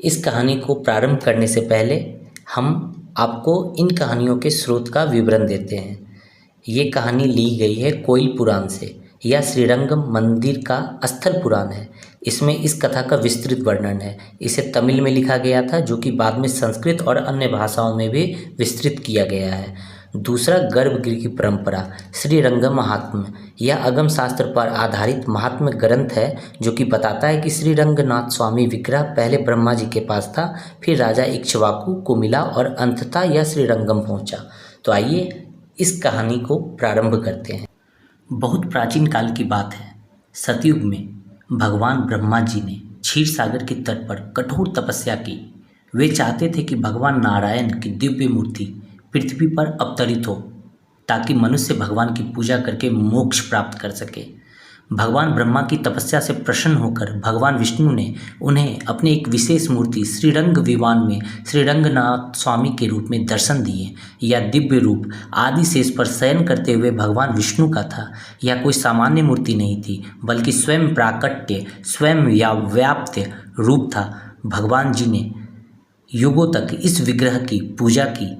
इस कहानी को प्रारंभ करने से पहले हम आपको इन कहानियों के स्रोत का विवरण देते हैं। ये कहानी ली गई है कोयल पुराण से। यह श्रीरंगम मंदिर का स्थल पुराण है। इसमें इस कथा का विस्तृत वर्णन है। इसे तमिल में लिखा गया था, जो कि बाद में संस्कृत और अन्य भाषाओं में भी विस्तृत किया गया है। दूसरा, गर्भगृह की परंपरा। श्रीरंगम महात्म्य यह अगम शास्त्र पर आधारित महात्म्य ग्रंथ है, जो कि बताता है कि श्रीरंगनाथ स्वामी विग्रह पहले ब्रह्मा जी के पास था, फिर राजा इक्ष्वाकु को मिला और अंततः यह श्रीरंगम पहुंचा। तो आइए इस कहानी को प्रारंभ करते हैं। बहुत प्राचीन काल की बात है। सतयुग में भगवान ब्रह्मा जी ने क्षीर सागर के तट पर कठोर तपस्या की। वे चाहते थे कि भगवान नारायण की दिव्य मूर्ति पृथ्वी पर अवतरित हो, ताकि मनुष्य भगवान की पूजा करके मोक्ष प्राप्त कर सके। भगवान ब्रह्मा की तपस्या से प्रसन्न होकर भगवान विष्णु ने उन्हें अपनी एक विशेष मूर्ति श्रीरंग विमान में श्रीरंगनाथ स्वामी के रूप में दर्शन दिए। यह दिव्य रूप आदिशेष पर शयन करते हुए भगवान विष्णु का था। यह कोई सामान्य मूर्ति नहीं थी, बल्कि स्वयं प्राकट्य, स्वयं या व्याप्त रूप था। भगवान जी ने युगों तक इस विग्रह की पूजा की।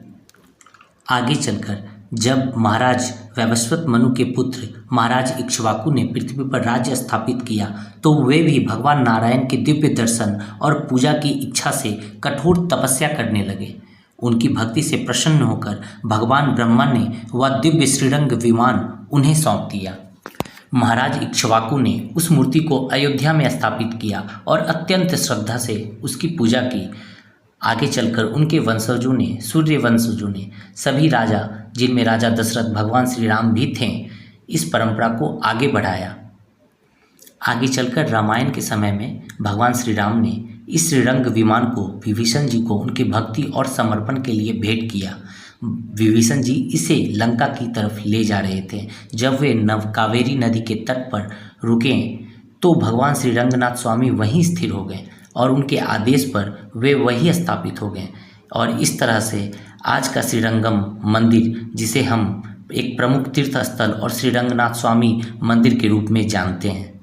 आगे चलकर जब महाराज वैवस्वत मनु के पुत्र महाराज इक्ष्वाकु ने पृथ्वी पर राज्य स्थापित किया, तो वे भी भगवान नारायण के दिव्य दर्शन और पूजा की इच्छा से कठोर तपस्या करने लगे। उनकी भक्ति से प्रसन्न होकर भगवान ब्रह्मा ने वह दिव्य श्रीरंग विमान उन्हें सौंप दिया। महाराज इक्ष्वाकु ने उस मूर्ति को अयोध्या में स्थापित किया और अत्यंत श्रद्धा से उसकी पूजा की। आगे चलकर उनके वंशजों ने, सूर्य वंशजों ने, सभी राजा, जिनमें राजा दशरथ भगवान श्री राम भी थे, इस परंपरा को आगे बढ़ाया। आगे चलकर रामायण के समय में भगवान श्री राम ने इस श्रीरंग विमान को विभीषण जी को उनके भक्ति और समर्पण के लिए भेंट किया। विभीषण जी इसे लंका की तरफ ले जा रहे थे। जब वे कावेरी नदी के तट पर रुके, तो भगवान श्री रंगनाथ स्वामी वहीं स्थिर हो गए और उनके आदेश पर वे वही स्थापित हो गए। और इस तरह से आज का श्रीरंगम मंदिर, जिसे हम एक प्रमुख तीर्थ स्थल और श्रीरंगनाथ स्वामी मंदिर के रूप में जानते हैं।